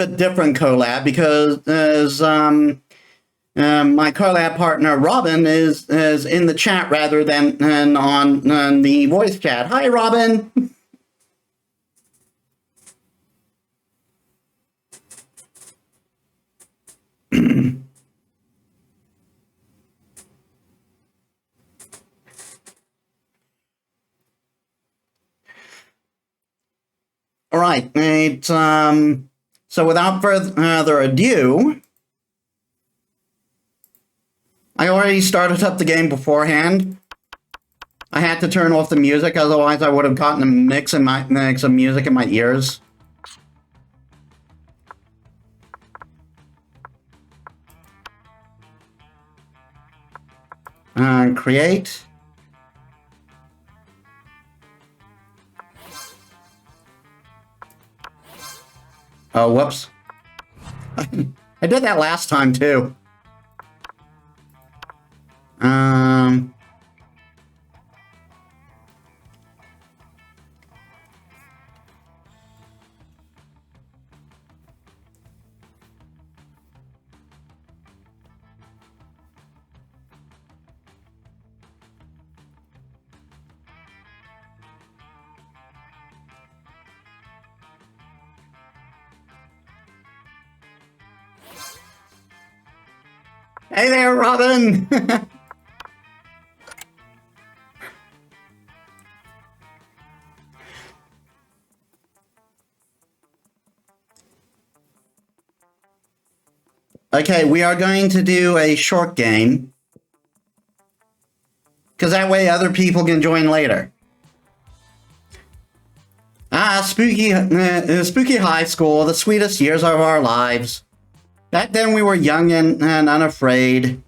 a different collab because my collab partner Robin is in the chat rather than on the voice chat. Hi, Robin. All right. So without further ado, I already started up the game beforehand. I had to turn off the music, otherwise I would have gotten a mix of music in my ears. Create. Oh, whoops. I did that last time, too. Hey there, Robin! Okay, we are going to do a short game. Because that way other people can join later. Spooky high school, the sweetest years of our lives. Back then we were young and unafraid.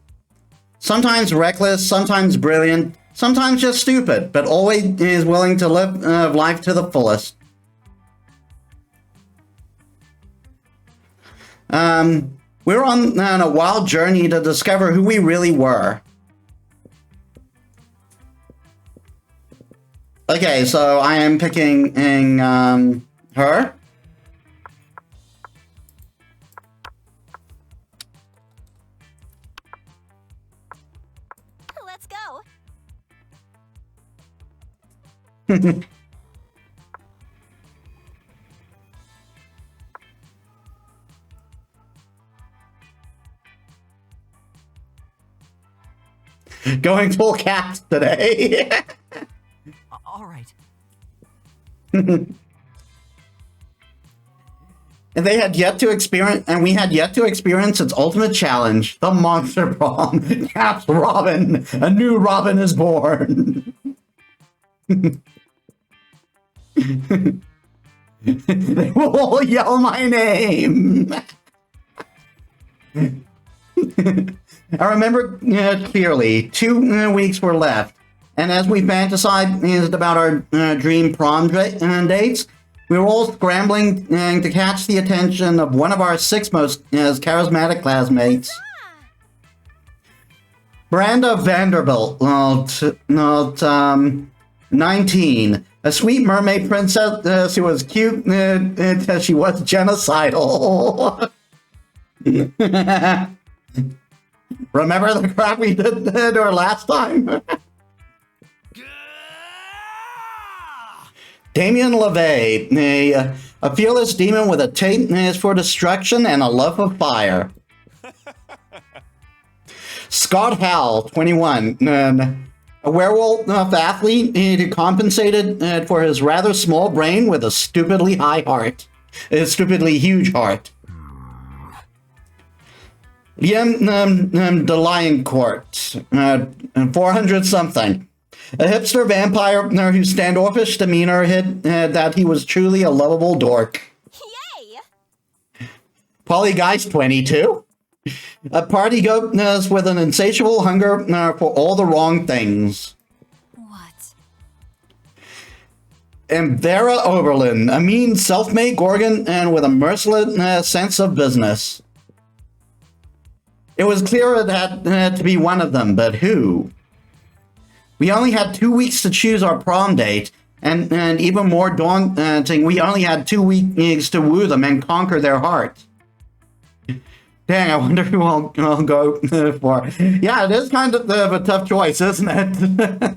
Sometimes reckless, sometimes brilliant, sometimes just stupid, but always is willing to live life to the fullest. We were on a wild journey to discover who we really were. Okay, so I am picking her. Let's go. Going full cast today. All right. And they had yet to experience, and we had yet to experience its ultimate challenge, the Monster Prom. Caps Robin. A new Robin is born. They will all yell my name. I remember clearly, 2 weeks were left, and as we fantasized about our dream prom dates, we were all scrambling to catch the attention of one of our 6 most charismatic classmates. Miranda Vanderbilt, 19, a sweet mermaid princess who was cute until she was genocidal. Remember the crap we did to her last time? Damien LaVey, a fearless demon with a taste for destruction and a love of fire. Scott Howell, 21, a werewolf athlete who compensated for his rather small brain with a stupidly huge heart. Liam Deliancourt, 400 something. A hipster vampire whose standoffish demeanor hid that he was truly a lovable dork. Yay! Polly Geist, 22. A party goat with an insatiable hunger for all the wrong things. What? And Vera Oberlin, a mean self-made Gorgon and with a merciless sense of business. It was clear it had to be one of them, but who? We only had 2 weeks to choose our prom date, and even more daunting, we only had 2 weeks to woo them and conquer their hearts. Dang, I wonder who I'll go for. Yeah, it is kind of a tough choice, isn't it?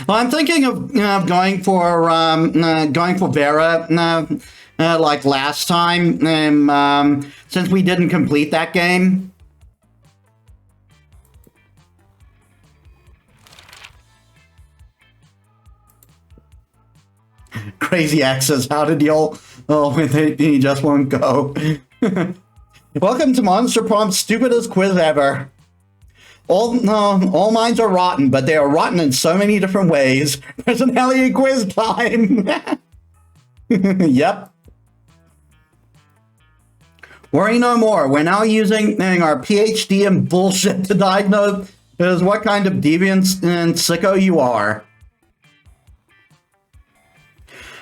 Well, I'm thinking of going for Vera, like last time, since we didn't complete that game. Crazy exes, how to deal when he just won't go. Welcome to Monster Prom's stupidest quiz ever. All minds are rotten, but they are rotten in so many different ways. Personality quiz time. Yep. Worry no more. We're now using our PhD in bullshit to diagnose what kind of deviant and sicko you are.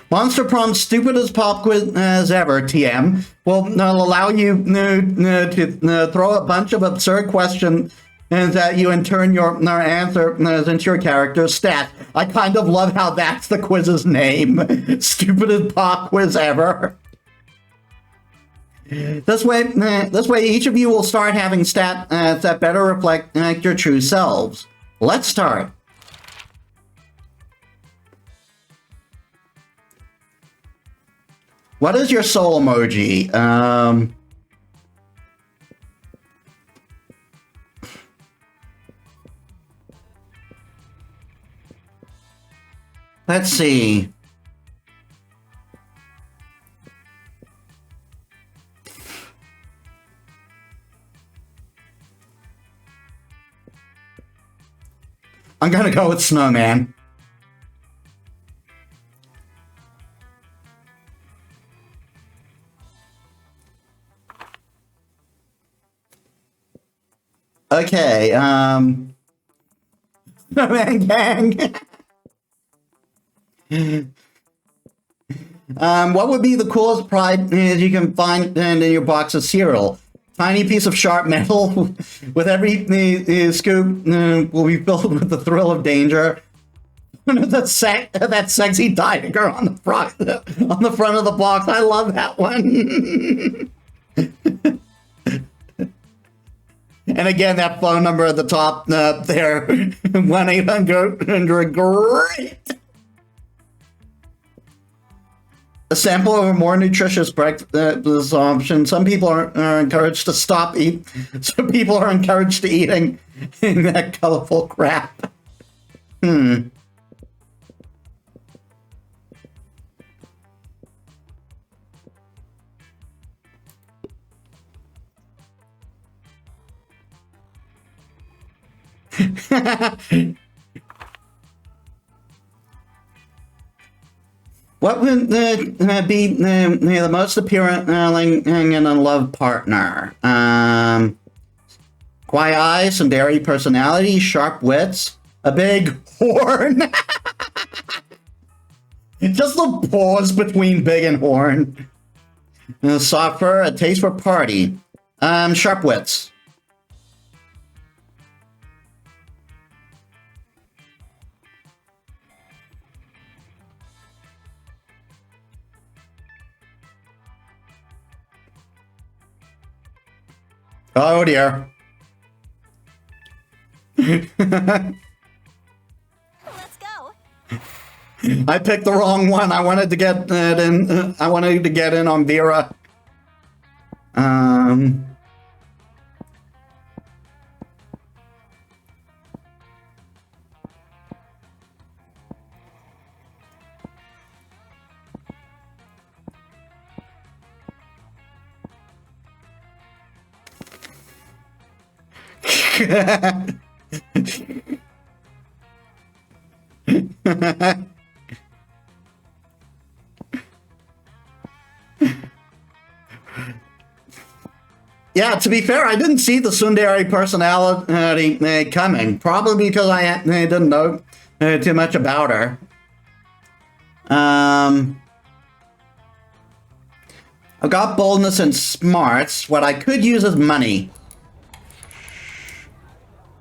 Monster Prom's stupidest pop quiz as ever, TM, will allow you to throw a bunch of absurd questions that you in turn answer into your character's stats. I kind of love how that's the quiz's name. Stupidest pop quiz ever. This way, each of you will start having stats that better reflect your true selves. Let's start. What is your soul emoji? Let's see. I'm gonna go with snowman. Okay, snowman gang. What would be the coolest prize you can find in your box of cereal? Tiny piece of sharp metal with every scoop will be filled with the thrill of danger. that sexy tiger on the front of the box. I love that one. And again, that phone number at the top there, 1-800, great. A sample of a more nutritious breakfast option. Some people are encouraged to stop eating. Some people are encouraged to eating that colorful crap. What would be the most appealing and unloved partner? Quiet eyes, some dairy personality, sharp wits, a big horn. Just the pause between big and horn. Soft fur, a taste for party. Sharp wits. Oh dear. Let's go. I picked the wrong one. I wanted to get in. I wanted to get in on Vera. Yeah, to be fair, I didn't see the tsundere personality coming. Probably because I didn't know too much about her. I've got boldness and smarts. What I could use is money.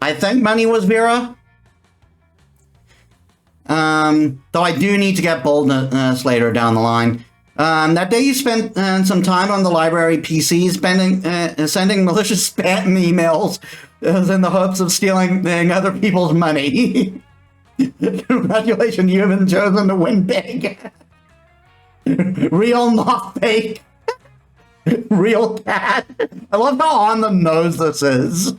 I think money was Vera. Though I do need to get boldness later down the line. That day you spent some time on the library PC sending malicious spam emails in the hopes of stealing other people's money. Congratulations, you have been chosen to win big. Real, not fake. Real cat. I love how on the nose this is.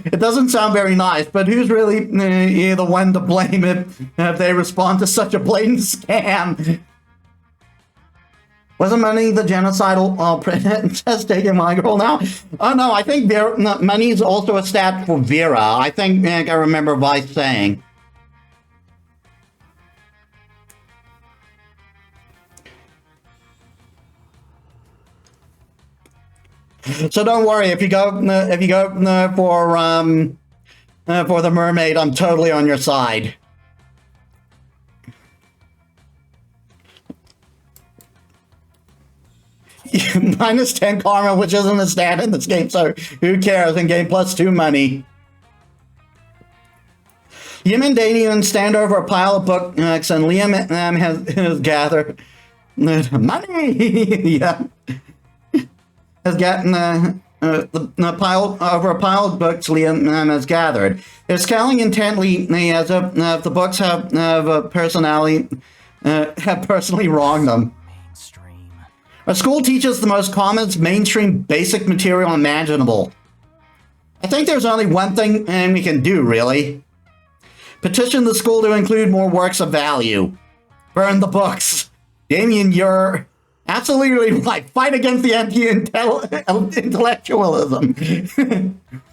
It doesn't sound very nice, but who's really the one to blame if they respond to such a blatant scam? Wasn't money the genocidal princess taking my girl now? Oh no, I think money is also a stat for Vera. I think I remember Vice saying. So don't worry if you go for the mermaid. I'm totally on your side. Minus 10 karma, which isn't a stat in this game, so who cares? In game +2 money. Yim and Damien stand over a pile of books, and Liam has gathered money. Yeah. Has gotten a pile of books Liam has gathered. They're scowling intently as if the books have personally wronged them. Mainstream. Our school teaches the most common, mainstream, basic material imaginable. I think there's only one thing we can do, really. Petition the school to include more works of value. Burn the books. Damien, you're absolutely right. Fight against the anti-intellectualism.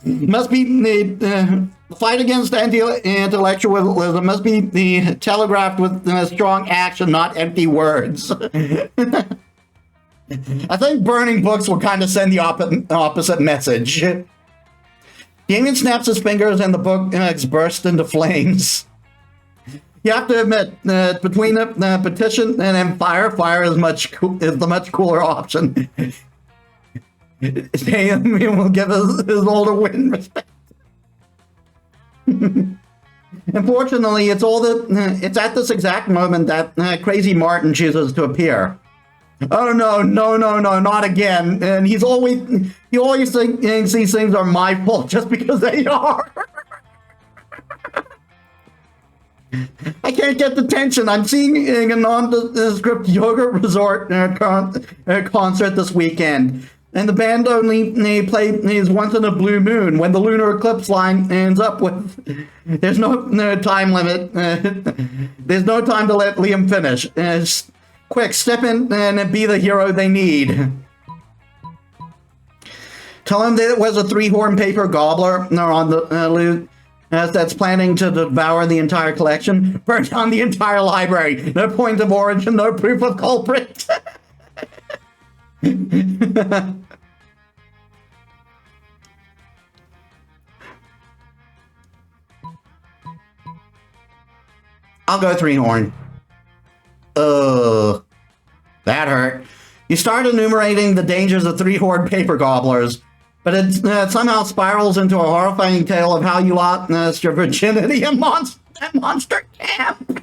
Must be fight against anti-intellectualism must be telegraphed with strong action, not empty words. I think burning books will kind of send the opposite message. Damien snaps his fingers and the books burst into flames. You have to admit, between the petition and then fire is the much cooler option. Damien will give his older win respect. Unfortunately, it's at this exact moment that Crazy Martin chooses to appear. Oh no, not again. And he always thinks these things are my fault just because they are. I can't get the tension. I'm seeing a nondescript yoga resort concert this weekend. And the band only plays once in a blue moon when the lunar eclipse line ends up with... There's no time limit. There's no time to let Liam finish. Quick, step in and be the hero they need. Tell him that it was a three-horn paper gobbler on the that's planning to devour the entire collection. Burn down the entire library. No point of origin, no proof of culprit. I'll go three-horn. That hurt. You start enumerating the dangers of three-horned paper gobblers, but it somehow spirals into a horrifying tale of how you lost your virginity at Monster Camp.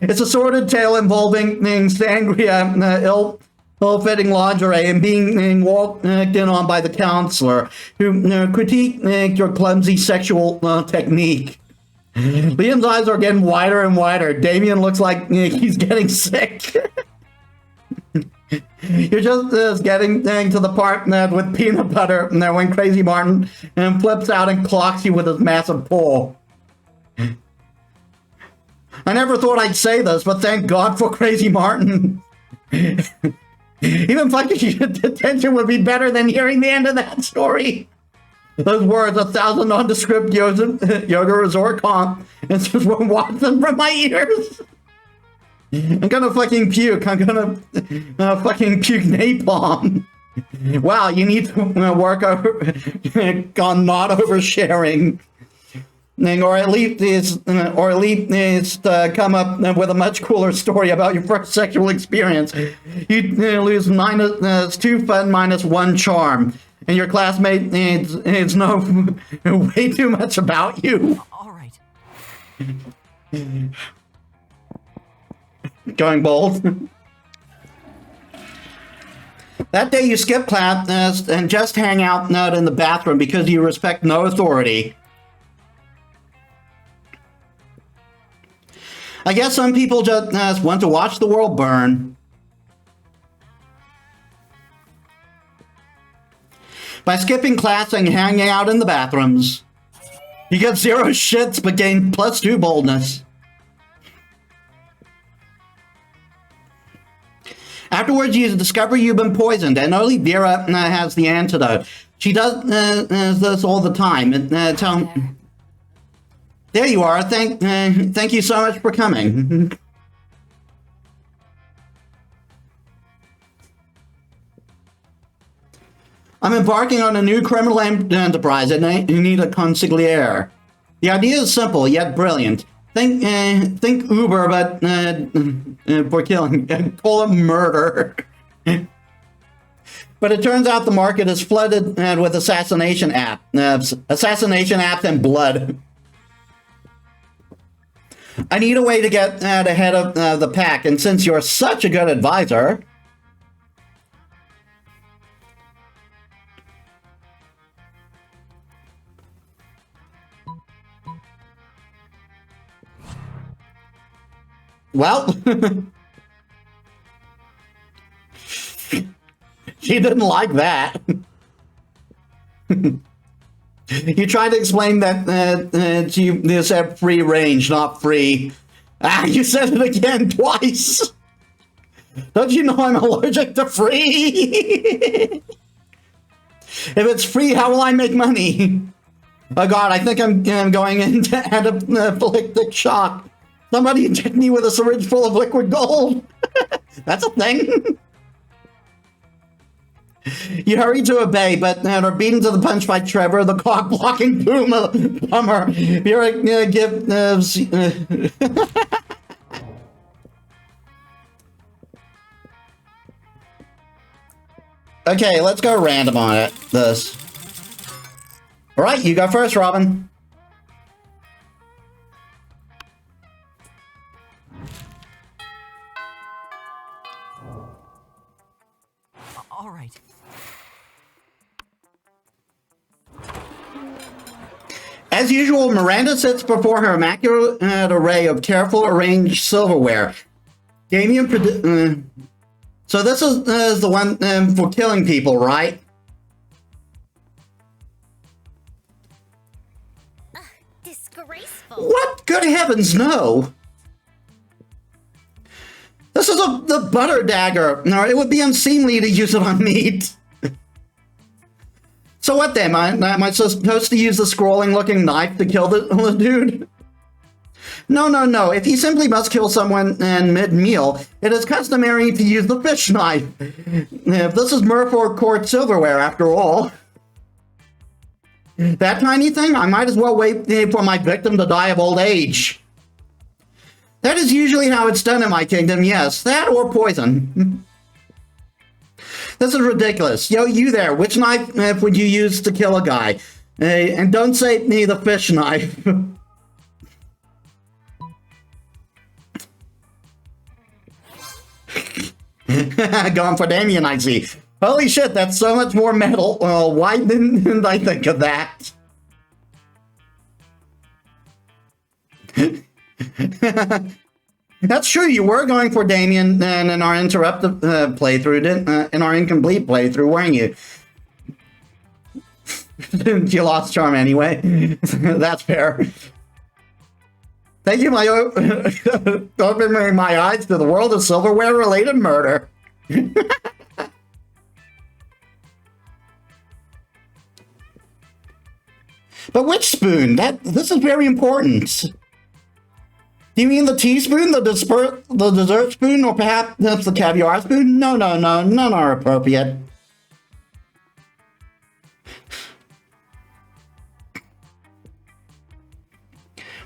It's a sordid tale involving sangria, ill-fitting lingerie, and being walked in on by the counselor, who critiqued your clumsy sexual technique. Liam's eyes are getting wider and wider. Damien looks like he's getting sick. You're just getting to the part with peanut butter when Crazy Martin flips out and clocks you with his massive paw. I never thought I'd say this, but thank God for Crazy Martin. Even fucking detention would be better than hearing the end of that story. Those words, 1,000 nondescript yoga resort comp, and just won't watch them from my ears. I'm gonna fucking puke. I'm gonna fucking puke napalm. Wow, you need to work on not oversharing. Or at least it's come up with a much cooler story about your first sexual experience. You lose -2 fun, -1 charm. and your classmate needs know way too much about you. All right. Going bold. That day you skip class and just hang out in the bathroom because you respect no authority. I guess some people just want to watch the world burn. By skipping class and hanging out in the bathrooms, you get 0 shits but gain +2 boldness. Afterwards, you discover you've been poisoned, and only Vera has the antidote. She does this all the time. There you are. Thank you so much for coming. I'm embarking on a new criminal enterprise, and I need a consigliere. The idea is simple yet brilliant. Think Uber, but for killing. Call it murder. But it turns out the market is flooded with assassination apps and blood. I need a way to get ahead of the pack, and since you're such a good advisor... Well, she didn't like that. You tried to explain that you said free range, not free. Ah, you said it again twice. Don't you know I'm allergic to free? If it's free, how will I make money? Oh God, I think I'm going into anaphylactic shock. Somebody inject me with a syringe full of liquid gold. That's a thing. You hurry to obey, but are beaten to the punch by Trevor, the cock-blocking plumber. Okay, let's go random on this. All right, you go first, Robin. All right. As usual, Miranda sits before her immaculate array of careful arranged silverware. Damien, so this is the one for killing people, right? Disgraceful. What? Good heavens, no! This is the butter dagger. No, it would be unseemly to use it on meat. So what then? Am I supposed to use the scrolling-looking knife to kill the dude? No. If he simply must kill someone in mid-meal, it is customary to use the fish knife. If this is Merfolk Court silverware, after all. That tiny thing? I might as well wait for my victim to die of old age. That is usually how it's done in my kingdom, yes. That or poison. This is ridiculous. Yo, you there, which knife would you use to kill a guy? And don't say me the fish knife. Going for Damien, I see. Holy shit, that's so much more metal. Why didn't I think of that? That's true, you were going for Damien in our interrupted playthrough, in our incomplete playthrough, weren't you? You lost charm anyway. That's fair. Thank you, opening my eyes to the world of silverware-related murder. But which spoon? This is very important. Do you mean the teaspoon, the dessert spoon, or perhaps the caviar spoon? No, none are appropriate.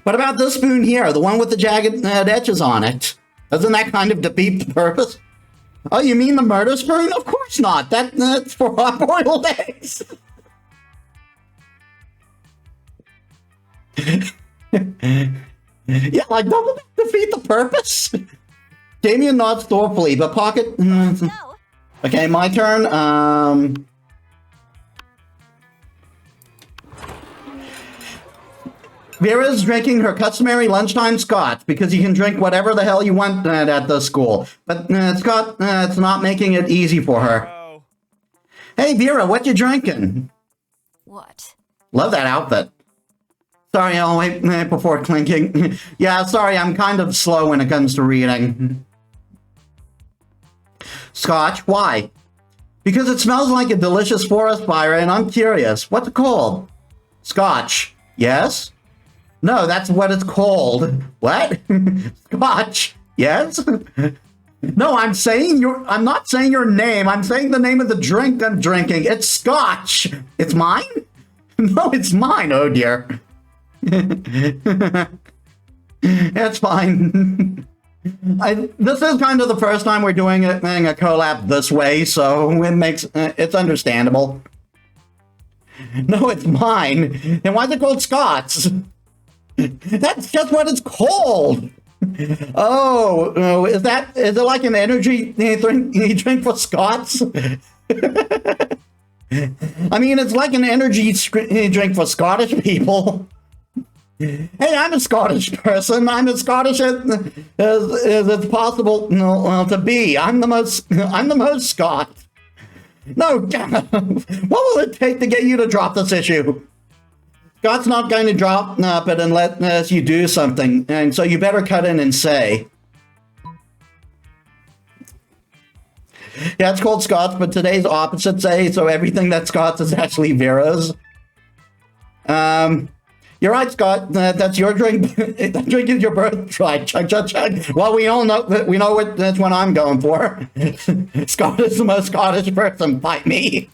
What about this spoon here, the one with the jagged edges on it? Doesn't that kind of defeat the purpose? Oh, you mean the murder spoon? Of course not. That's for hard-boiled eggs. Yeah, like, doesn't it defeat the purpose? Damien nods thoughtfully, but Pocket... Go. Okay, my turn. Vera's drinking her customary lunchtime scotch because you can drink whatever the hell you want at the school. But Scott, it's not making it easy for her. Oh. Hey, Vera, what you drinking? What? Love that outfit. Sorry, I'll wait before clinking. Yeah, sorry, I'm kind of slow when it comes to reading. Scotch, why? Because it smells like a delicious forest fire and I'm curious. What's it called? Scotch. Yes? No, that's what it's called. What? Scotch. Yes? No, I'm not saying your name. I'm saying the name of the drink I'm drinking. It's Scotch. It's mine? No, it's mine. Oh dear. It's fine. This is kind of the first time we're doing a collab this way, so it's understandable. No, it's mine. Then why is it called Scots? That's just what it's called. Oh, is it like an energy drink for Scots? I mean, it's like an energy drink for Scottish people. Hey, I'm a Scottish person. I'm as Scottish as it's possible to be. I'm the most Scot. No, what will it take to get you to drop this issue? Scott's not going to drop it unless you do something, and so you better cut in and say. Yeah, it's called Scott's, but today's opposite day, so everything that's Scott's is actually Vera's. You're right, Scott. That's your drink. That drink is your birthright. Chug, chug, chug. Well, we all know that. We know that's what I'm going for. Scott is the most Scottish person. Fight me.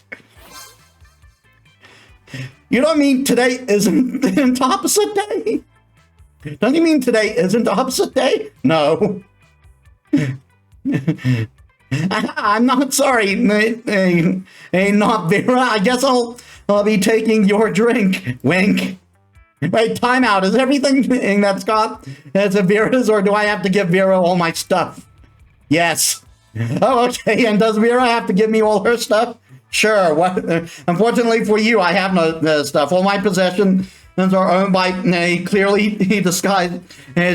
You don't mean today isn't opposite day? Don't you mean today isn't opposite day? No. I'm not sorry. Not Vera. I guess I'll be taking your drink. Wink. Wait, time out. Is everything that Scott has a Vera's, or do I have to give Vera all my stuff? Yes. Oh, okay. And does Vera have to give me all her stuff? Sure. What? Unfortunately for you, I have no stuff. All my possessions are owned by clearly disguised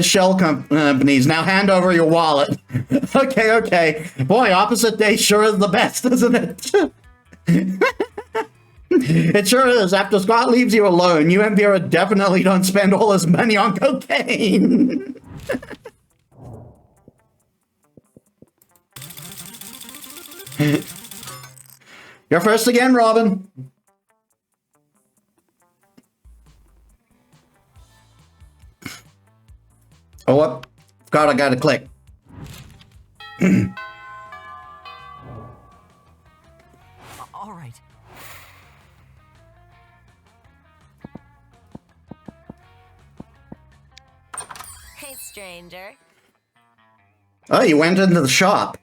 shell companies. Now hand over your wallet. Okay, okay. Boy, opposite day sure is the best, isn't it? It sure is. After Scott leaves you alone, you and Vera definitely don't spend all his money on cocaine. You're first again, Robin. Oh, what? God, I gotta click. All right. Hey, stranger. Oh, you went into the shop.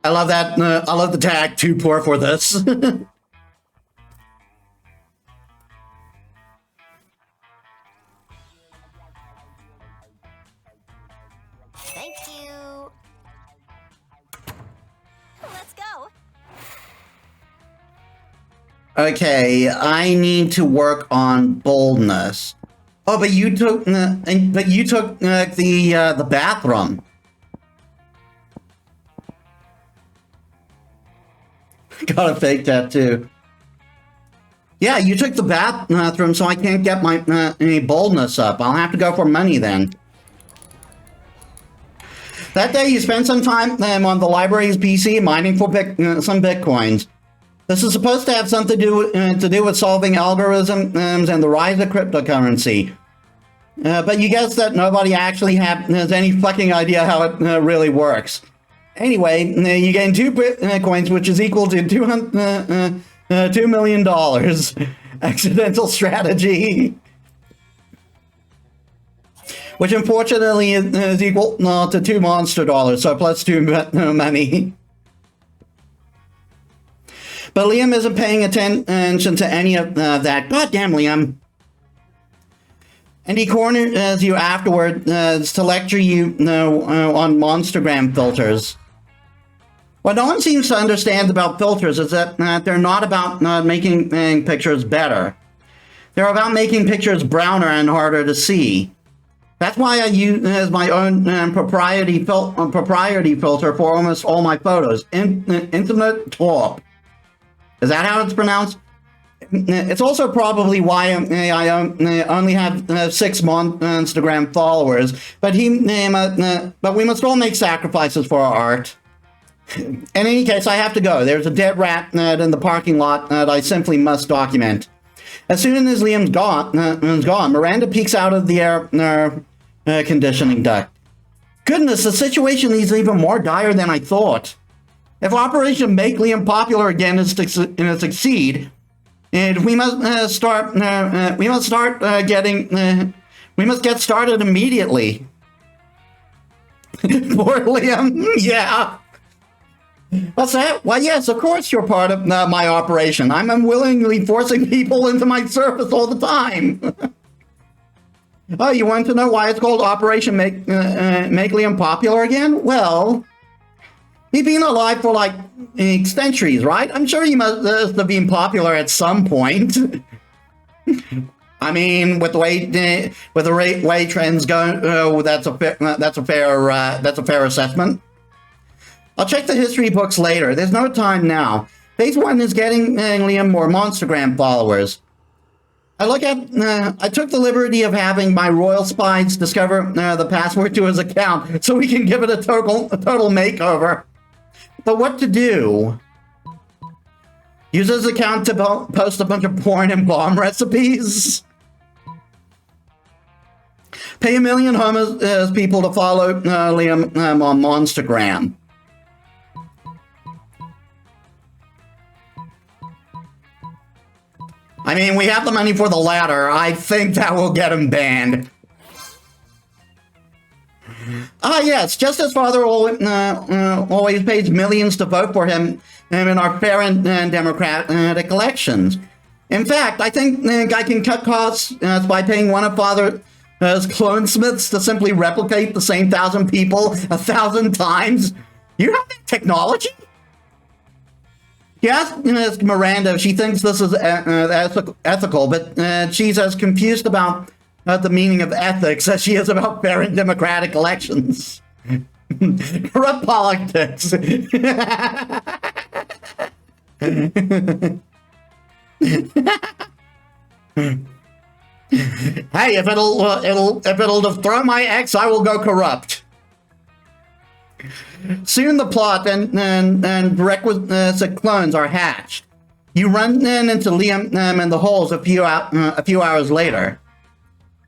I love that. I love the tag. Too poor for this. Thank you. Let's go. Okay, I need to work on boldness. Oh, but you took the bathroom. Got a fake tattoo. Yeah, you took the bathroom, so I can't get my any boldness up. I'll have to go for money then. That day, you spent some time on the library's PC mining for some bitcoins. This is supposed to have something to do with solving algorithms and the rise of cryptocurrency. But you guess that nobody actually has any fucking idea how it really works. Anyway, you gain 2 coins, which is equal to $2 million. Accidental strategy. Which unfortunately is equal to 2 monster dollars, so plus 2 money. But Liam isn't paying attention to any of that. Goddamn, Liam. And he corners you afterward to lecture you on Monstergram filters. What no one seems to understand about filters is that they're not about making pictures better. They're about making pictures browner and harder to see. That's why I use my own propriety filter for almost all my photos. Infinite Top. Is that how it's pronounced? It's also probably why I only have 6 Instagram followers. But we must all make sacrifices for our art. In any case, I have to go. There's a dead rat in the parking lot that I simply must document. As soon as Liam's gone, Miranda peeks out of the air conditioning duct. Goodness, the situation is even more dire than I thought. If Operation Make Liam Popular again is to succeed, and we must get started immediately. Poor Liam, yeah. What's that? Why, yes, of course you're part of my operation. I'm unwillingly forcing people into my service all the time. Oh, you want to know why it's called Operation Make Liam Popular again? Well, he's been alive for like centuries, right? I'm sure he must have been popular at some point. I mean, with the way trends go, that's a fair assessment. I'll check the history books later. There's no time now. Phase 1 is getting Liam more Monstergram followers. I took the liberty of having my royal spies discover the password to his account so we can give it a total makeover. But what to do? Use his account to post a bunch of porn and bomb recipes? Pay 1 million homeless people to follow Liam on Monstergram. I mean, we have the money for the latter. I think that will get him banned. Ah, yes, just as Father always pays millions to vote for him in our fair and democratic elections. In fact, I think I can cut costs by paying one of Father's clonesmiths to simply replicate the same 1,000 people 1,000 times. You have that technology? He asked Miranda if she thinks this is ethical, but she's as confused about the meaning of ethics as she is about fair and democratic elections. Corrupt politics. Hey, if it'll destroy my ex, I will go corrupt. Soon the plot and requisite clones are hatched. You run into Liam in the halls a few hours later.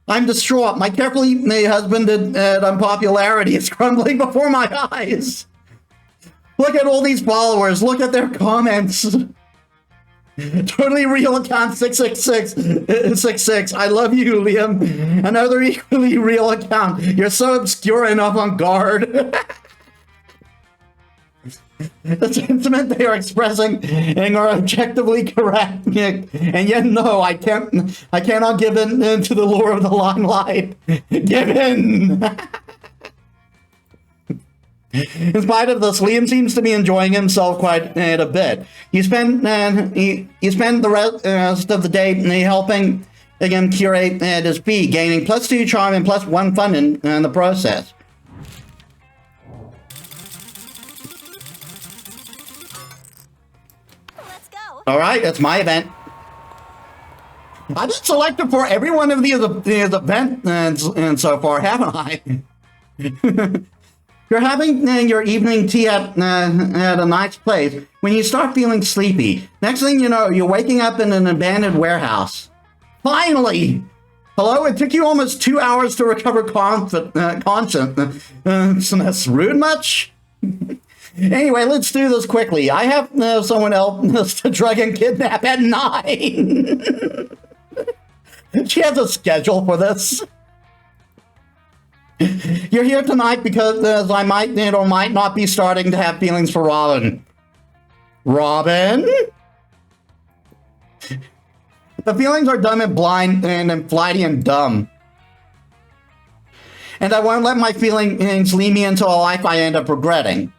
I'm distraught. My carefully made husbanded unpopularity is crumbling before my eyes. Look at all these followers. Look at their comments. Totally real account 666. I love you, Liam. Another equally real account. You're so obscure and avant-garde. The sentiment they are expressing are objectively correct, and yet no, I cannot give in to the lure of the limelight. Give in. In spite of this, Liam seems to be enjoying himself quite a bit. You spend the rest of the day helping him curate his feed, gaining +2 charm and +1 fun in the process. All right, that's my event. I've been selected for every one of these events and so far, haven't I? You're having your evening tea at a nice place when you start feeling sleepy. Next thing you know, you're waking up in an abandoned warehouse. Finally! Hello, it took you almost 2 hours to recover consciousness. Rude much? Anyway, let's do this quickly. I have someone else to drug and kidnap at 9. She has a schedule for this. You're here tonight because I might or might not be starting to have feelings for Robin. Robin? The feelings are dumb and blind and flighty and dumb. And I won't let my feelings lead me into a life I end up regretting.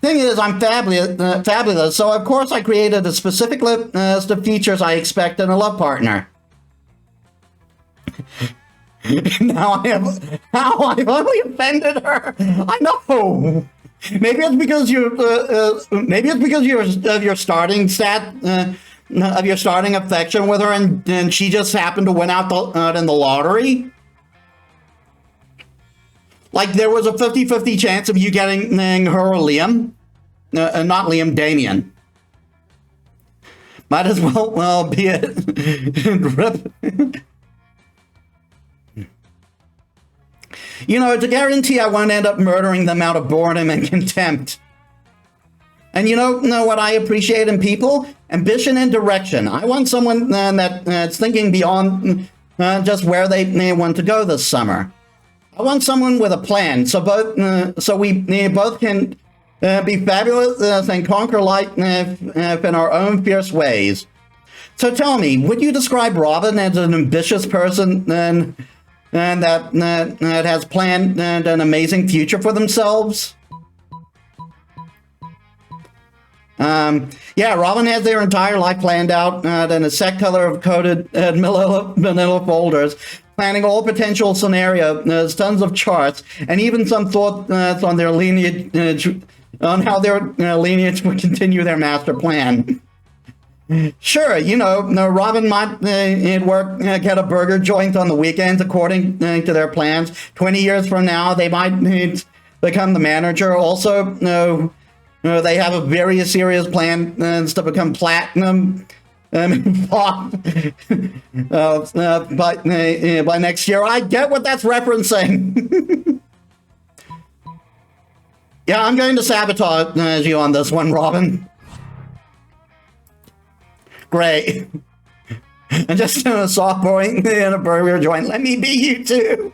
Thing is, I'm fabulous, so of course I created a specific list of features I expect in a love partner. Now I've only offended her. I know. Maybe it's because of your starting of your starting affection with her, and she just happened to win out in the lottery. Like there was a 50-50 chance of you getting her or Liam, not Liam, Damien. Might as well be it. Rip. You know, to guarantee I won't end up murdering them out of boredom and contempt. And you know what I appreciate in people? Ambition and direction. I want someone that's thinking beyond just where they want to go this summer. I want someone with a plan, so we both can be fabulous and conquer life in our own fierce ways. So tell me, would you describe Robin as an ambitious person and that has planned an amazing future for themselves? Yeah, Robin has their entire life planned out in a set color of coded manila folders, planning all potential scenarios, tons of charts, and even some thoughts on their lineage, on how their lineage would continue their master plan. Sure, you know, Robin might get a burger joint on the weekends according to their plans. 20 years from now, they might become the manager. Also, they have a very serious plan to become platinum by next year. I get what that's referencing. Yeah, I'm going to sabotage you on this one, Robin. Great. And just in a soft boy in a burger joint, let me be you too.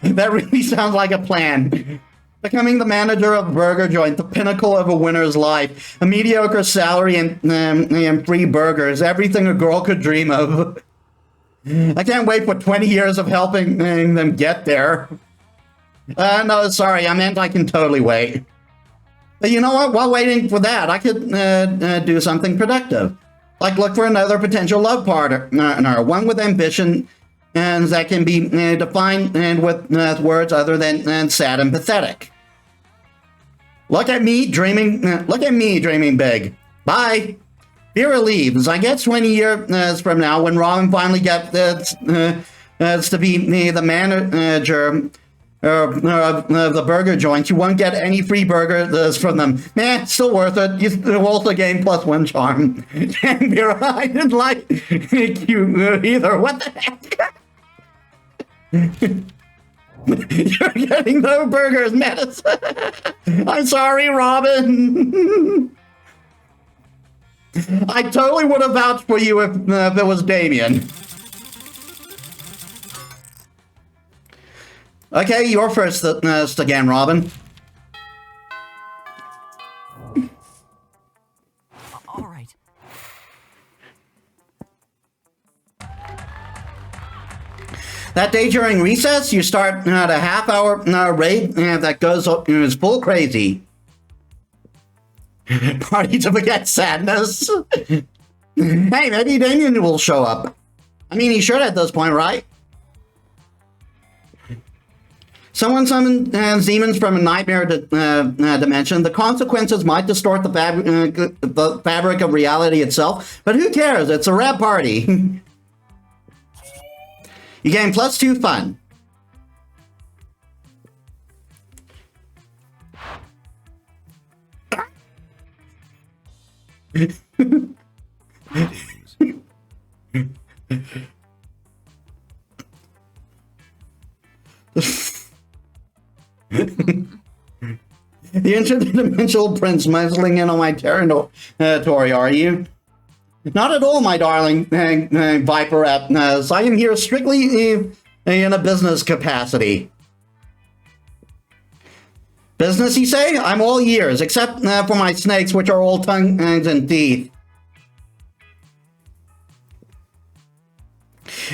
That really sounds like a plan. Becoming the manager of a burger joint, the pinnacle of a winner's life. A mediocre salary and free burgers. Everything a girl could dream of. I can't wait for 20 years of helping them get there. No, sorry, I meant I can totally wait. But you know what? While waiting for that, I could do something productive. Like look for another potential love partner. One with ambition and that can be defined with words other than sad and pathetic. Look at me dreaming big. Bye. Vera leaves. I guess 20 years from now, when Robin finally gets to be the manager of the burger joint, you won't get any free burgers from them. Still worth it. You also gain +1 charm. And Vera, I didn't like you either. What the heck? You're getting no burgers, Metis. I'm sorry, Robin. I totally would have vouched for you if it was Damien. Okay, you're first again, Robin. All right. That day during recess, you start a half-hour raid that goes is full crazy. Party to forget sadness. Hey, maybe Damien will show up. I mean, he should at this point, right? Someone summoned demons from a nightmare dimension. The consequences might distort the fabric of reality itself, but who cares? It's a rap party. You gain +2 fun. The interdimensional prince muzzling in on my territory, are you? Not at all, my darling Viper Epnas. I am here strictly in a business capacity. Business, you say? I'm all ears, except for my snakes, which are all tongues and teeth.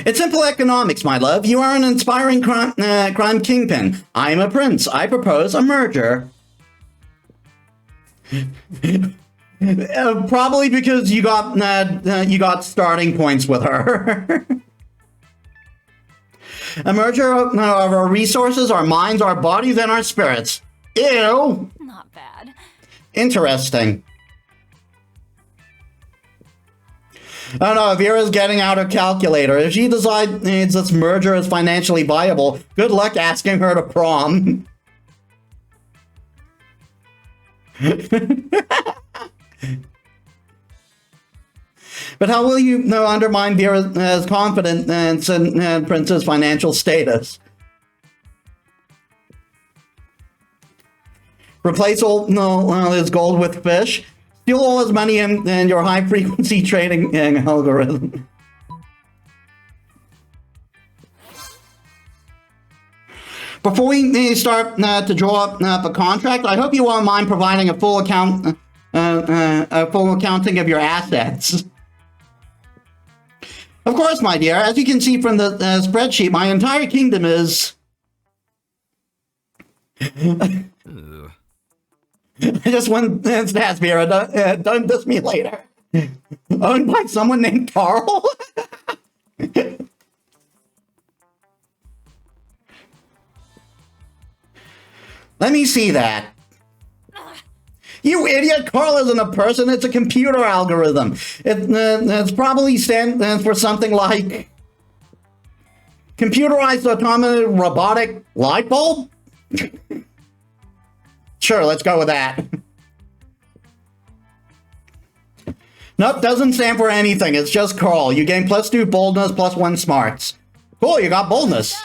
It's simple economics, my love. You are an inspiring crime kingpin. I am a prince. I propose a merger. Probably because you got starting points with her. A merger of our resources, our minds, our bodies, and our spirits. Ew. Not bad. Interesting. Oh no, Vera's getting out her calculator. If she decides this merger is financially viable, good luck asking her to prom. But how will you undermine Vera's confidence in Prince's financial status? Replace all his gold with fish? Steal all his money and your high-frequency trading algorithm. Before we start to draw up a contract, I hope you won't mind providing a full accounting of your assets. Of course, my dear. As you can see from the spreadsheet, my entire kingdom is... I just went stats, Vera. Don't diss me later. Owned by someone named Carl? Let me see that. You idiot! Carl isn't a person, it's a computer algorithm. It's probably stands for something like... Computerized automated robotic light bulb? Sure, let's go with that. Nope, doesn't stand for anything. It's just Carl. You gain +2 boldness, +1 smarts. Cool, you got boldness.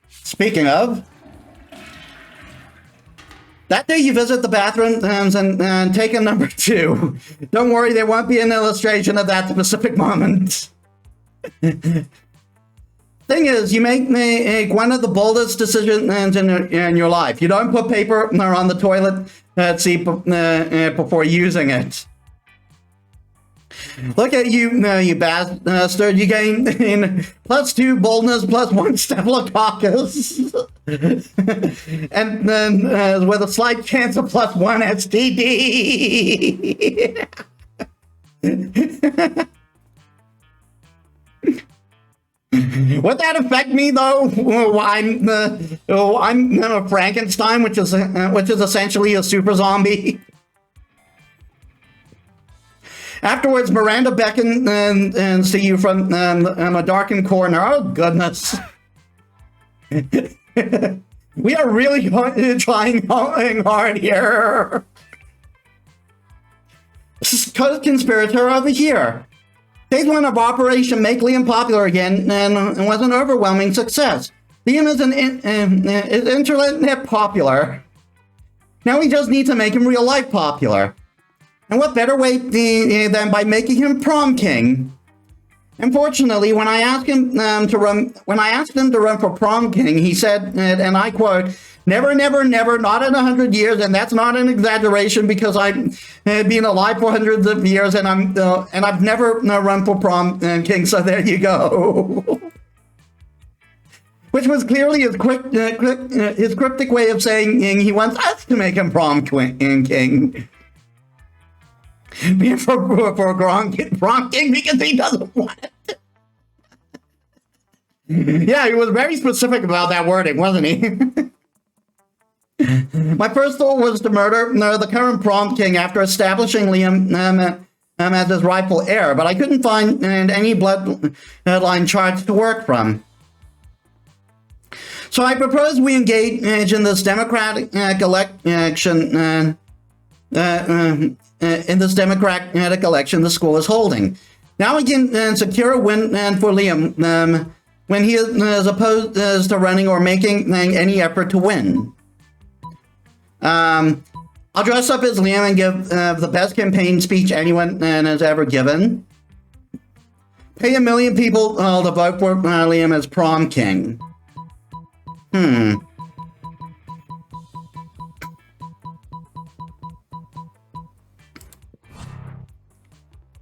Speaking of... That day you visit the bathrooms and take a number 2. Don't worry, there won't be an illustration of that specific moment. Thing is, you make one of the boldest decisions in your life. You don't put paper on the toilet seat before using it. Look at you, you bastard. You gain +2 boldness, +1 staphylococcus. And then with a slight chance of +1 STD. Would that affect me though? I'm Frankenstein, which is essentially a super zombie. Afterwards, Miranda beckons and see you from a darkened corner. Oh goodness, we are really trying hard here. Co-conspirator over here. Phase 1 of Operation Make Liam popular again and was an overwhelming success. Liam is internet popular. Now we just need to make him real life popular. And what better way than by making him prom king? Unfortunately, when I asked him to run for prom king, he said, and I quote, "Never, never, never, not in 100 years," and that's not an exaggeration because I've been alive for hundreds of years, and I've never run for prom king. So there you go. Which was clearly his cryptic way of saying he wants us to make him prom king. For prom king because he doesn't want it. Yeah, he was very specific about that wording, wasn't he? My first thought was to murder the current prom king after establishing Liam as his rightful heir, but I couldn't find any bloodline charts to work from. So I propose we engage in this democratic election. In this democratic election the school is holding. Now we can secure a win for Liam when he is opposed to running or making any effort to win. I'll dress up as Liam and give the best campaign speech anyone has ever given. Pay 1 million people to vote for Liam as prom king.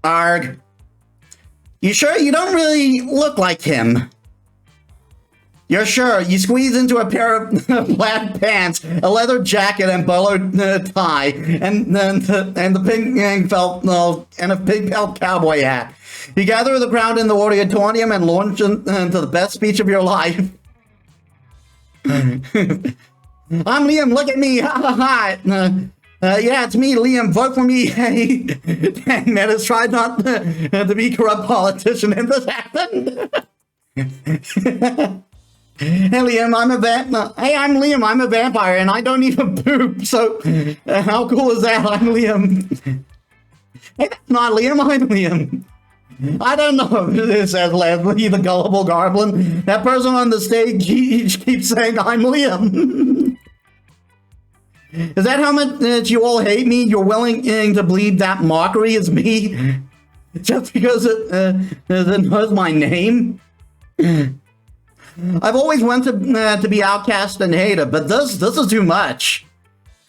Arg. You sure you don't really look like him? You're sure? You squeeze into a pair of black pants, a leather jacket, and bolo tie, and the pink felt and a pink felt cowboy hat. You gather the crowd in the auditorium and launch into the best speech of your life. I'm Liam. Look at me! Ha ha ha! Yeah, it's me, Liam. Vote for me. Hey, dang, Metis tried not to be a corrupt politician, and this happened. Hey, Liam, I'm a I'm Liam. I'm a vampire, and I don't even poop. So, how cool is that? I'm Liam. Hey, that's not Liam. I'm Liam. I don't know if it says Leslie, the gullible goblin. That person on the stage keeps saying, I'm Liam. Is that how much you all hate me? You're willing to believe that mockery is me? Just because it knows my name? I've always wanted to be outcast and hated, but this is too much.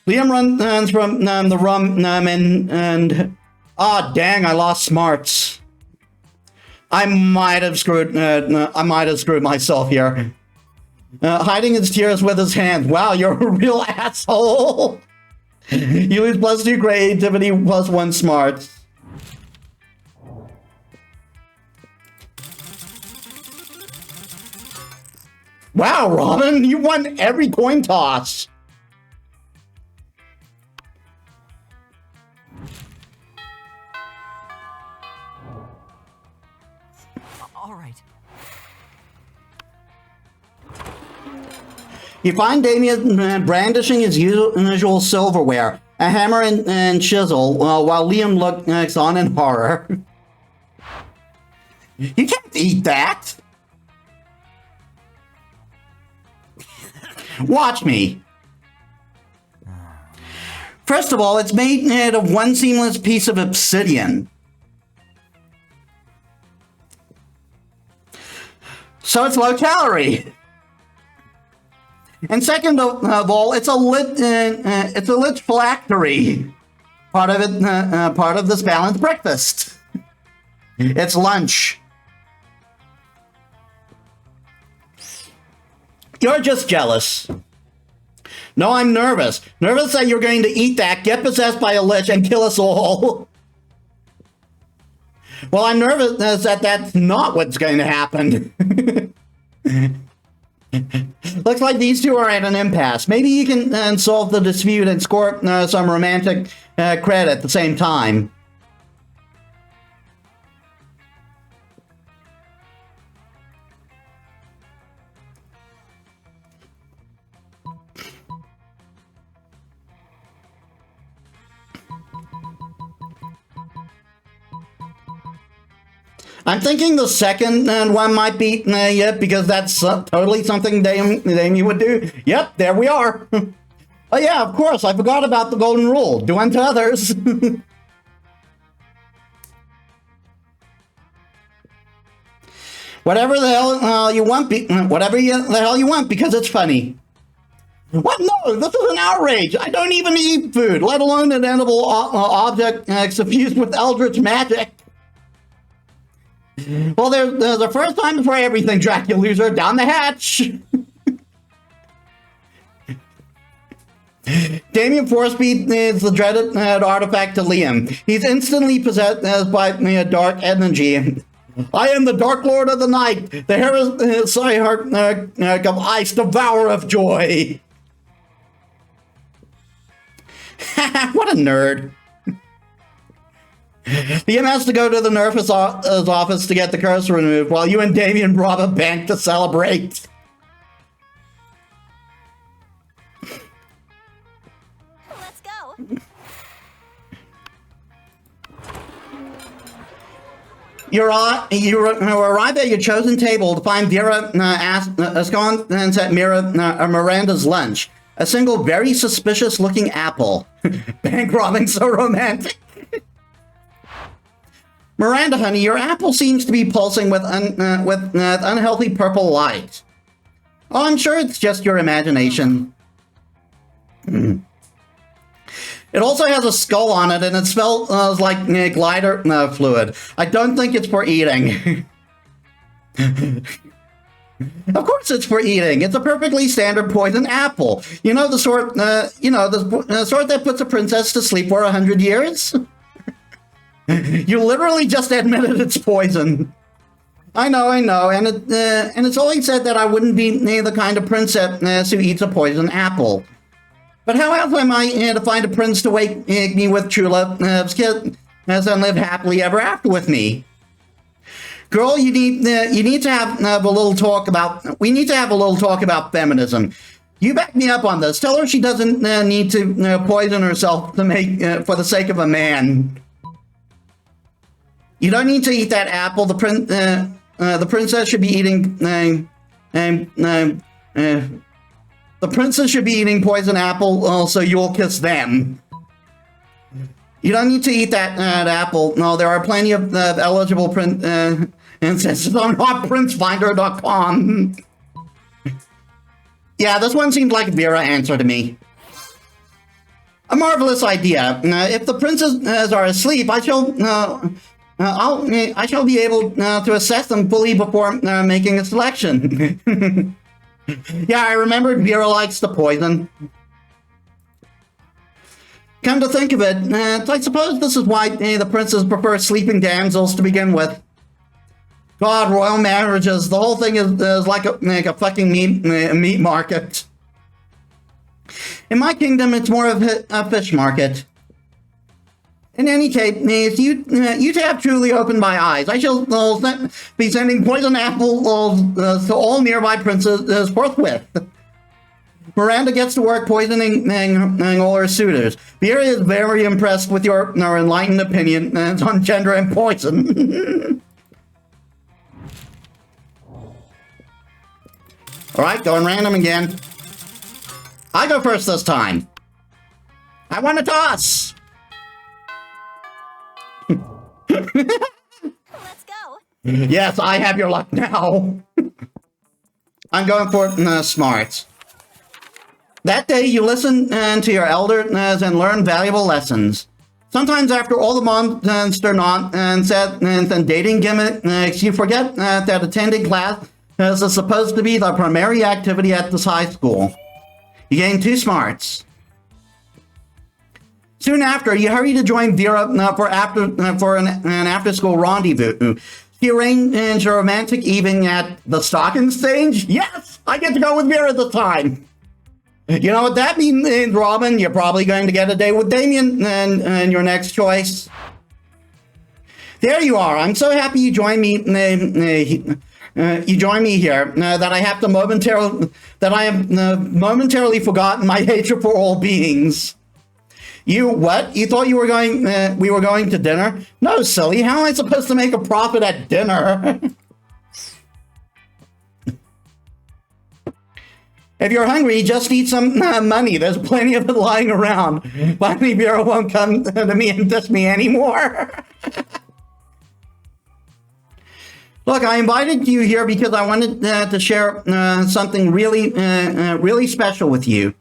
Liam runs from the room and ah, dang, I lost smarts. I might have screwed myself here. Hiding his tears with his hand. Wow, you're a real asshole. You lose +2 creativity, +1 smarts. Wow, Robin, you won every coin toss. All right. You find Damien brandishing his usual silverware, a hammer and chisel, while Liam looks on in horror. You can't eat that! Watch me! First of all, it's made of one seamless piece of obsidian. So it's low calorie. And second of all, it's a lit phylactery. Part of this balanced breakfast. It's lunch. You're just jealous. No, I'm nervous. Nervous that you're going to eat that, get possessed by a lich, and kill us all. Well, I'm nervous that that's not what's going to happen. Looks like these two are at an impasse. Maybe you can solve the dispute and score some romantic credit at the same time. I'm thinking the second one might be yep, because that's totally something Damien would do. Yep, there we are. Oh yeah, of course, I forgot about the golden rule. Do unto others. Whatever the hell you want, whatever the hell you want, because it's funny. What? No, this is an outrage. I don't even eat food, let alone an edible object suffused with eldritch magic. Well, there's a first time for everything, Dracula loser. Down the hatch. Damien Forcebeat is the dreaded artifact to Liam. He's instantly possessed by a dark energy. I am the Dark Lord of the Night, the heart of ice, devourer of joy. What a nerd. Liam has to go to the Nerf's office to get the curse removed, while you and Damien rob a bank to celebrate. Let's go. You arrive at your chosen table to find Vera ensconced at Miranda's lunch. A single very suspicious looking apple. Bank robbing so romantic. Miranda, honey, your apple seems to be pulsing with unhealthy purple light. Oh, I'm sure it's just your imagination. It also has a skull on it, and it smells like glider fluid. I don't think it's for eating. Of course it's for eating. It's a perfectly standard poison apple. You know, the sort, the sort that puts a princess to sleep for 100 years? You literally just admitted it's poison. I know, and it's always said that I wouldn't be the kind of princess who eats a poison apple. But how else am I to find a prince to wake me with true love, and live happily ever after with me? Girl, you need to have a little talk about. We need to have a little talk about feminism. You back me up on this. Tell her she doesn't need to poison herself to make for the sake of a man. You don't need to eat that apple. The princess should be eating. The princess should be eating poison apple, so you'll kiss them. You don't need to eat that apple. No, there are plenty of eligible princesses on hotprincefinder.com. Yeah, this one seems like a Vera answer to me. A marvelous idea. If the princes are asleep, I shall be able to assess them fully before making a selection. Yeah, I remembered Vera likes the poison. Come to think of it, I suppose this is why the princes prefer sleeping damsels to begin with. God, royal marriages, the whole thing is like a fucking meat market. In my kingdom, it's more of a fish market. In any case, you to have truly opened my eyes. I shall be sending poison apples to all nearby princes forthwith. Miranda gets to work poisoning all her suitors. Vera is very impressed with your enlightened opinion on gender and poison. Alright, going random again. I go first this time. I want to toss! Let's go. Yes, I have your luck now. I'm going for smarts. That day, you listen to your elders and learn valuable lessons. Sometimes after all the monster nonsense and dating gimmicks, you forget that attending class is supposed to be the primary activity at this high school. You gain 2 smarts. Soon after, you hurry to join Vera for an after-school rendezvous. She arranged a romantic evening at the stocking stage. Yes, I get to go with Vera this time. You know what that means, Robin? You're probably going to get a date with Damien and your next choice. There you are. I'm so happy you joined me. You join me here. That I have momentarily forgotten my hatred for all beings. You what? You thought we were going to dinner? No, silly. How am I supposed to make a profit at dinner? If you're hungry, just eat some money. There's plenty of it lying around. Finally, Vera won't come to me and diss me anymore. Look, I invited you here because I wanted to share something really special with you.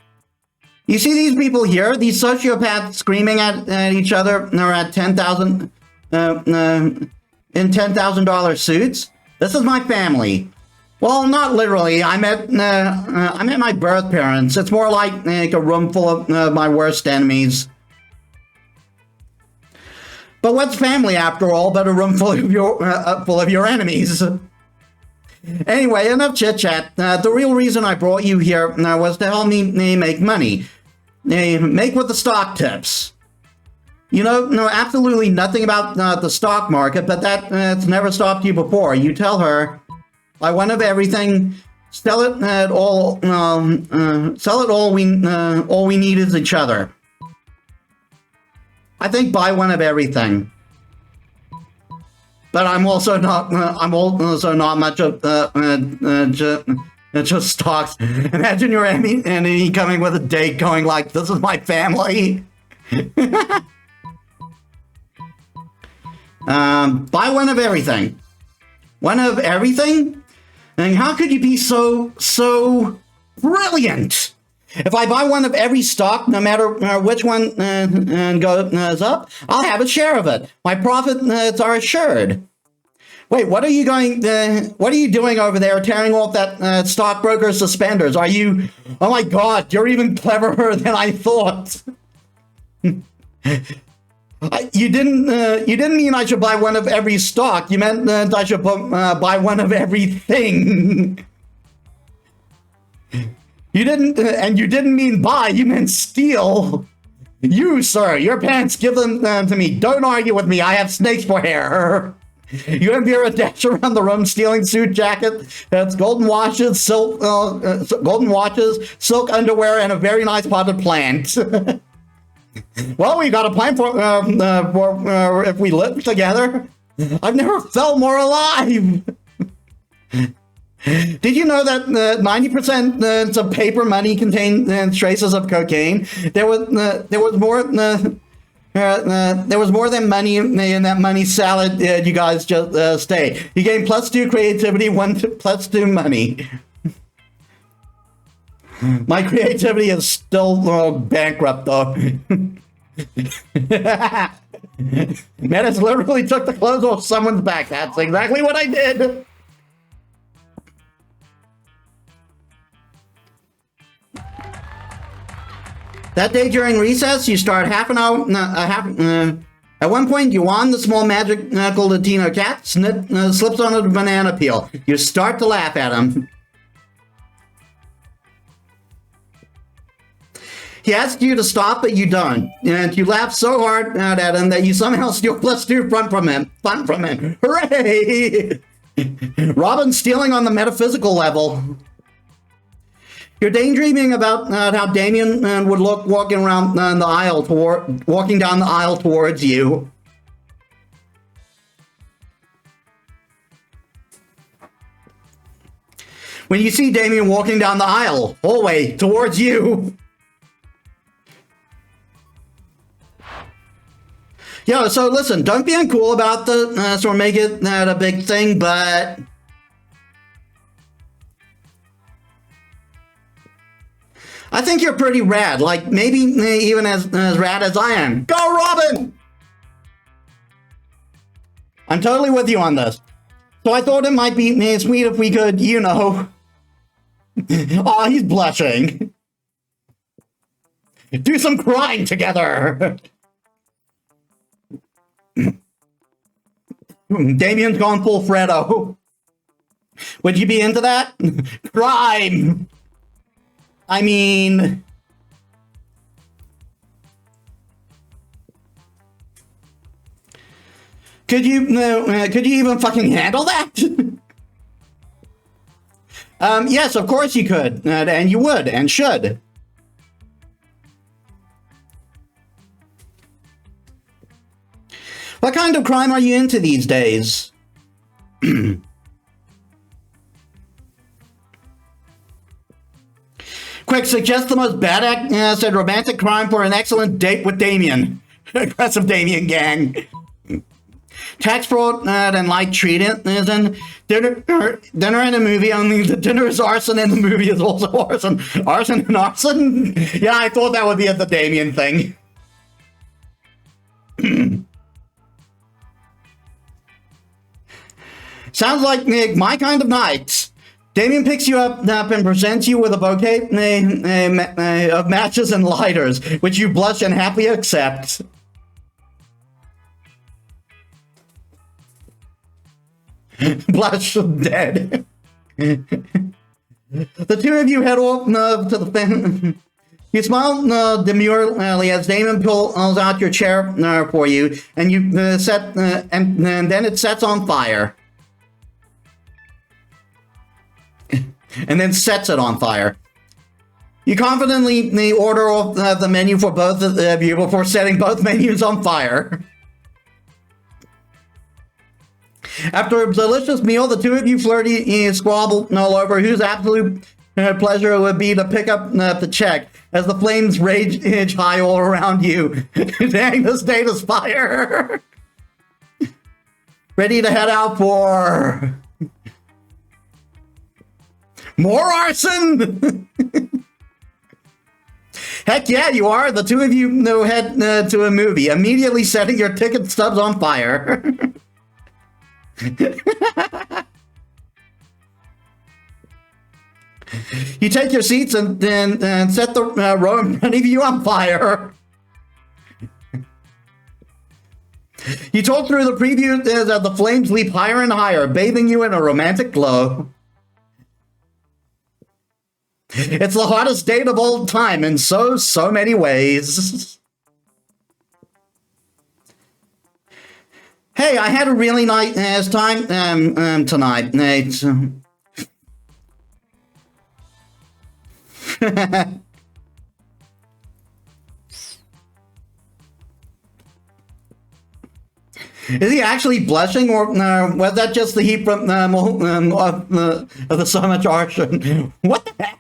You see these people here? These sociopaths screaming at each other are at $10,000 in $10,000 suits. This is my family. Well, not literally. I met my birth parents. It's more like a room full of my worst enemies. But what's family after all but a room full of your enemies? Anyway, enough chit chat. The real reason I brought you here was to help me make money. Make with the stock tips. You know absolutely nothing about the stock market, but that's never stopped you before. You tell her, buy one of everything, sell it at all. Sell it all. All we need is each other. I think buy one of everything. But I'm also not. I'm also not much of It just stocks. Imagine your enemy coming with a date going like, this is my family. Buy one of everything. One of everything? And how could you be so brilliant? If I buy one of every stock, no matter which one goes up, I'll have a share of it. My profits are assured. Wait, what are you doing over there tearing off that stockbroker's suspenders? Are you... Oh my god, you're even cleverer than I thought. You didn't mean I should buy one of every stock. You meant I should buy one of everything. You didn't mean buy, you meant steal. You, sir, your pants, give them to me. Don't argue with me, I have snakes for hair. You appear a dash around the room, stealing suit jacket, golden watches, silk underwear, and a very nice potted plant. Well, we got a plan for if we live together. I've never felt more alive. Did you know that 90% of paper money contained traces of cocaine? There was more than money in that money salad. You guys just stay. You gain +2 creativity, +2 money. My creativity is still bankrupt, though. Metis literally took the clothes off someone's back. That's exactly what I did. That day during recess, you start half an hour. At one point, Yuan, the small magical Latino cat, slips on a banana peel. You start to laugh at him. He asks you to stop, but you don't. And you laugh so hard at him that you somehow steal +2 fun from him. Hooray! Robin's stealing on the metaphysical level. You're daydreaming about how Damien would look walking down the aisle towards you. When you see Damien walking down the aisle, hallway towards you. Yo, so listen, don't be uncool about the or make it a big thing, but I think you're pretty rad, like maybe even as rad as I am. Go, Robin! I'm totally with you on this. So I thought it might be sweet if we could, you know... Oh, he's blushing. Do some crying together. Damien's gone full Freddo. Would you be into that? Crime! I mean... Could you even fucking handle that? Yes, of course you could, and you would, and should. What kind of crime are you into these days? Quick, suggest the most badass and romantic crime for an excellent date with Damien. Aggressive Damien gang. Tax fraud and light treason. Dinner and a movie, only the dinner is arson and the movie is also arson. Arson and arson? Yeah, I thought that would be the Damien thing. Sounds like my kind of night. Damien picks you up and presents you with a bouquet of matches and lighters, which you blush and happily accept. Blush dead. The two of you head off to the fan. You smile demurely as Damien pulls out your chair for you, and you and then it sets on fire. And then sets it on fire. You confidently order off the menu for both of you before setting both menus on fire. After a delicious meal, the two of you flirty squabble all over whose absolute pleasure it would be to pick up the check as the flames rage high all around you. Dang, this date is fire. Ready to head out for more arson. Heck yeah, you are. The two of you head to a movie, immediately setting your ticket stubs on fire. You take your seats and then set the row in front of you on fire. You talk through the preview as the flames leap higher and higher, bathing you in a romantic glow. It's the hottest date of all time in so many ways. Hey, I had a really nice time tonight, Nate. Is he actually blushing, or was that just the heat from of the so much arson? What the heck?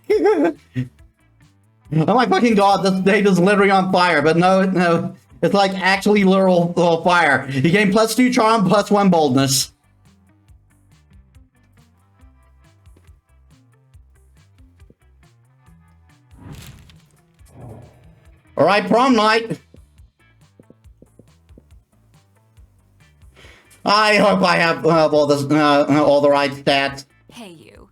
Oh my fucking god, this date is literally on fire, but no, it's like actually literal fire. You gain +2 charm, +1 boldness. Alright, prom night. I hope I have all the right stats. Hey, you.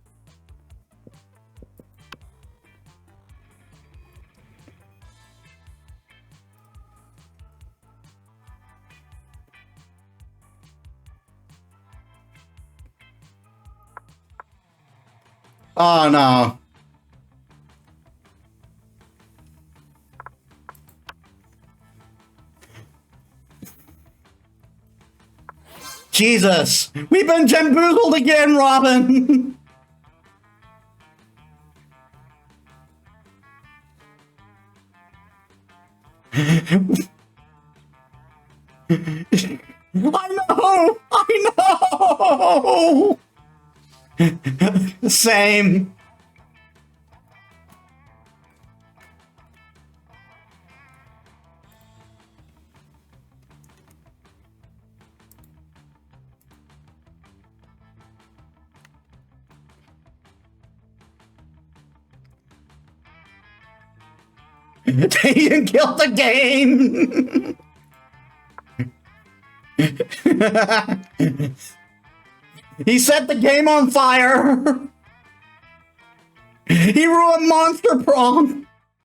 Oh no. Jesus, we've been bamboozled again, Robin. I know. Same. Damien killed the game! He set the game on fire! He ruined Monster Prom!